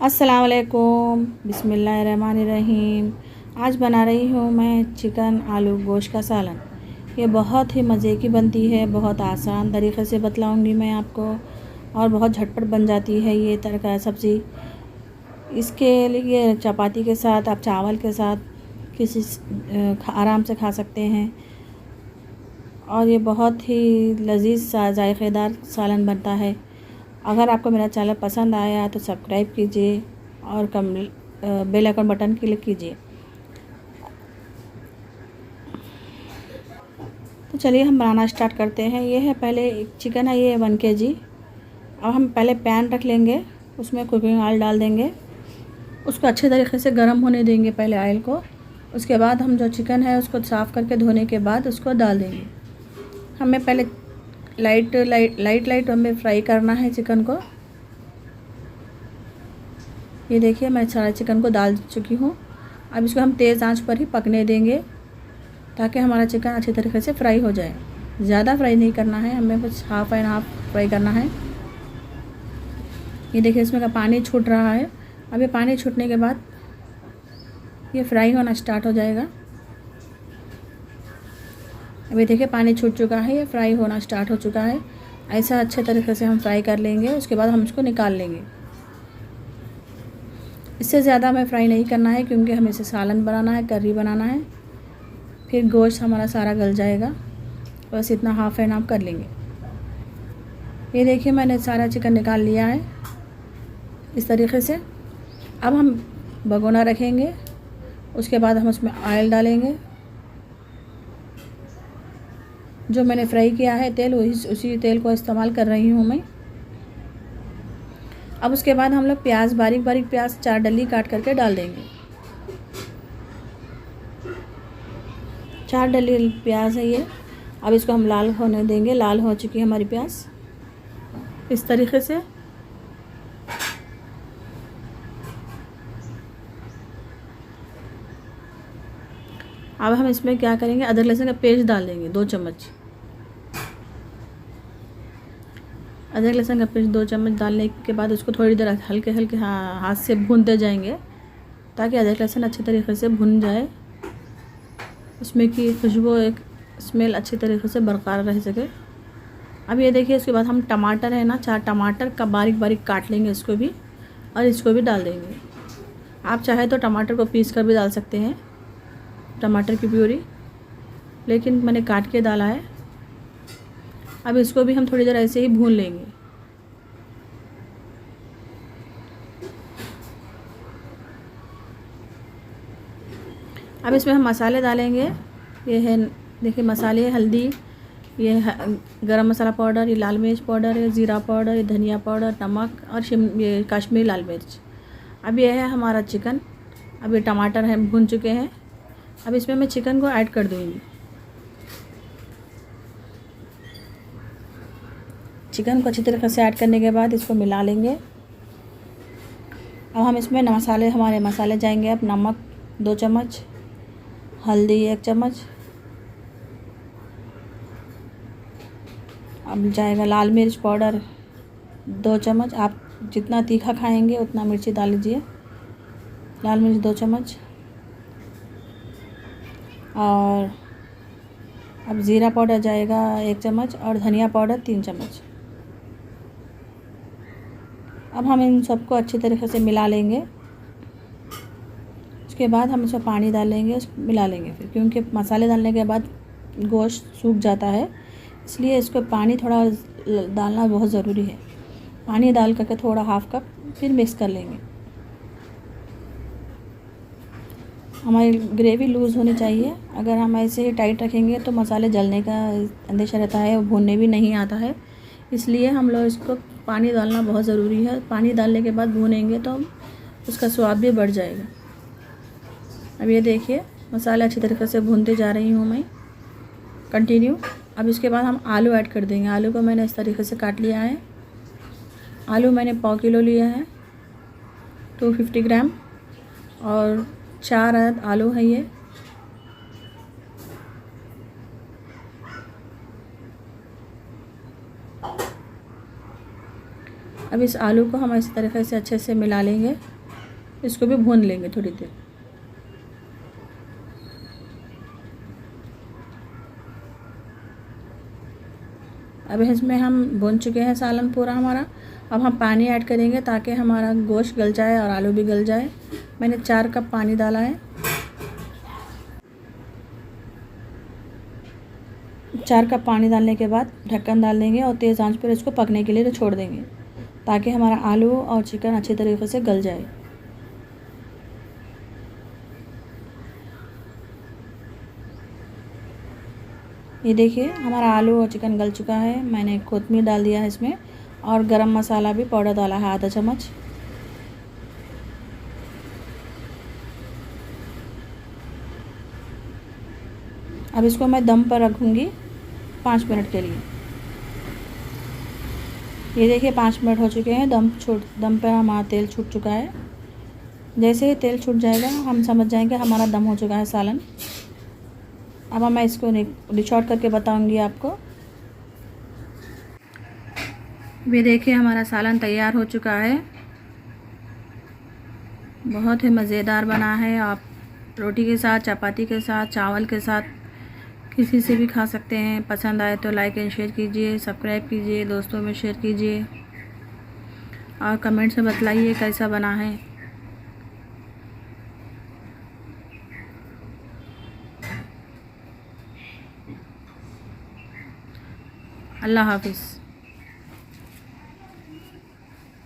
अस्सलाम वालेकुम, बिस्मिल्लाहिर्रहमानिर्रहीम। आज बना रही हूँ मैं चिकन आलू गोश्त का सालन। ये बहुत ही मज़े की बनती है, बहुत आसान तरीक़े से बतलाऊँगी मैं आपको और बहुत झटपट बन जाती है ये तड़का सब्ज़ी। इसके लिए चपाती के साथ, आप चावल के साथ आराम से खा सकते हैं और ये बहुत ही लज़ीज़ ज़ायक़ेदार सालन बनता है। अगर आपको मेरा चैनल पसंद आया तो सब्सक्राइब कीजिए और बेल आइकन बटन क्लिक कीजिए। तो चलिए हम बनाना स्टार्ट करते हैं। ये है पहले चिकन है, ये 1 kg। अब हम पहले पैन रख लेंगे, उसमें कुकिंग ऑयल डाल देंगे, उसको अच्छे तरीके से गर्म होने देंगे पहले ऑयल को। उसके बाद हम जो चिकन है उसको साफ़ करके धोने के बाद उसको डाल देंगे। हमें पहले लाइट हमें फ्राई करना है चिकन को। ये देखिए मैं सारा चिकन को डाल चुकी हूँ। अब इसको हम तेज़ आंच पर ही पकने देंगे ताकि हमारा चिकन अच्छे तरीके से फ्राई हो जाए। ज़्यादा फ्राई नहीं करना है, हमें कुछ हाफ़ एंड हाफ़ फ्राई करना है। ये देखिए इसमें का पानी छूट रहा है। अब ये पानी छूटने के बाद ये फ्राई होना स्टार्ट हो जाएगा। अभी देखिए पानी छूट चुका है, ये फ्राई होना स्टार्ट हो चुका है। ऐसा अच्छे तरीके से हम फ्राई कर लेंगे, उसके बाद हम इसको निकाल लेंगे। इससे ज़्यादा हमें फ्राई नहीं करना है क्योंकि हमें इसे सालन बनाना है, करी बनाना है, फिर गोश्त हमारा सारा गल जाएगा। बस इतना हाफ़ एंड हाफ़ कर लेंगे। ये देखिए मैंने सारा चिकन निकाल लिया है इस तरीके से। अब हम भगोना रखेंगे, उसके बाद हम उसमें ऑयल डालेंगे। जो मैंने फ्राई किया है तेल, उसी तेल को इस्तेमाल कर रही हूँ मैं। अब उसके बाद हम लोग प्याज, बारीक प्याज 4 डली काट करके डाल देंगे। 4 डली प्याज है ये। अब इसको हम लाल होने देंगे। लाल हो चुकी है हमारी प्याज इस तरीके से। अब हम इसमें क्या करेंगे, अदरक लहसुन का पेस्ट डाल देंगे 2 चम्मच। अदरक लहसुन का पेस्ट 2 चम्मच डालने के बाद उसको थोड़ी देर हल्के हाथ से भूनते जाएंगे ताकि अदरक लहसुन अच्छे तरीके से भुन जाए, उसमें की खुशबू, एक स्मेल अच्छी तरीके से बरकरार रह सके। अब ये देखिए इसके बाद हम टमाटर है ना, 4 टमाटर का बारीक काट लेंगे इसको भी, और इसको भी डाल देंगे। आप चाहे तो टमाटर को पीस कर भी डाल सकते हैं, टमाटर की प्यूरी, लेकिन मैंने काट के डाला है। अब इसको भी हम थोड़ी देर ऐसे ही भून लेंगे। अब इसमें हम मसाले डालेंगे। ये है देखिए मसाले, हल्दी, ये गरम मसाला पाउडर, ये लाल मिर्च पाउडर, ये ज़ीरा पाउडर, ये धनिया पाउडर, नमक और ये कश्मीरी लाल मिर्च। अब ये है हमारा चिकन। अब ये टमाटर है भून चुके हैं। अब इसमें मैं चिकन को ऐड कर दूँगी। चिकन को अच्छी तरीके से ऐड करने के बाद इसको मिला लेंगे। अब हम इसमें हमारे मसाले जाएंगे। अब नमक 2 चम्मच, हल्दी 1 चम्मच, अब जाएगा लाल मिर्च पाउडर 2 चम्मच। आप जितना तीखा खाएंगे उतना मिर्ची डाल लीजिए। लाल मिर्च 2 चम्मच, और अब ज़ीरा पाउडर जाएगा 1 चम्मच और धनिया पाउडर 3 चम्मच। अब हम इन सबको अच्छी तरीके से मिला लेंगे। उसके बाद हम इसमें पानी डालेंगे, मिला लेंगे फिर, क्योंकि मसाले डालने के बाद गोश्त सूख जाता है, इसलिए इसको पानी थोड़ा डालना बहुत ज़रूरी है। पानी डाल करके थोड़ा हाफ़ कप फिर मिक्स कर लेंगे। हमारी ग्रेवी लूज़ होनी चाहिए। अगर हम ऐसे ही टाइट रखेंगे तो मसाले जलने का अंदेशा रहता है और भूनने भी नहीं आता है, इसलिए हम लोग इसको पानी डालना बहुत ज़रूरी है। पानी डालने के बाद भूनेंगे तो उसका स्वाद भी बढ़ जाएगा। अब ये देखिए मसाला अच्छी तरीके से भूनते जा रही हूँ मैं, कंटिन्यू। अब इसके बाद हम आलू ऐड कर देंगे। आलू को मैंने इस तरीके से काट लिया है। आलू मैंने 1/4 किलो लिया है, 250 ग्राम, और 4 अदद आलू है ये। अब इस आलू को हम इस तरीके से अच्छे से मिला लेंगे, इसको भी भून लेंगे थोड़ी देर। अब इसमें हम भून चुके हैं सालन पूरा हमारा। अब हम पानी ऐड करेंगे ताकि हमारा गोश्त गल जाए और आलू भी गल जाए। मैंने 4 कप पानी डाला है। 4 कप पानी डालने के बाद ढक्कन डाल देंगे और तेज़ आंच पर इसको पकने के लिए छोड़ देंगे ताकि हमारा आलू और चिकन अच्छी तरीके से गल जाए। ये देखिए हमारा आलू और चिकन गल चुका है। मैंने कोतमीर डाल दिया है इसमें और गरम मसाला भी पाउडर डाला है आधा चम्मच। अब इसको मैं दम पर रखूँगी 5 मिनट के लिए। ये देखिए 5 मिनट हो चुके हैं। दम पर हमारा तेल छूट चुका है। जैसे ही तेल छूट जाएगा हम समझ जाएंगे हमारा दम हो चुका है सालन। अब मैं इसको निचोड़ करके बताऊंगी आपको। ये देखिए हमारा सालन तैयार हो चुका है। बहुत ही मज़ेदार बना है। आप रोटी के साथ, चपाती के साथ, चावल के साथ किसी से भी खा सकते हैं। पसंद आए तो लाइक एंड शेयर कीजिए, सब्सक्राइब कीजिए, दोस्तों में शेयर कीजिए और कमेंट्स में बतलाइए कैसा बना है। अल्लाह हाफिज़।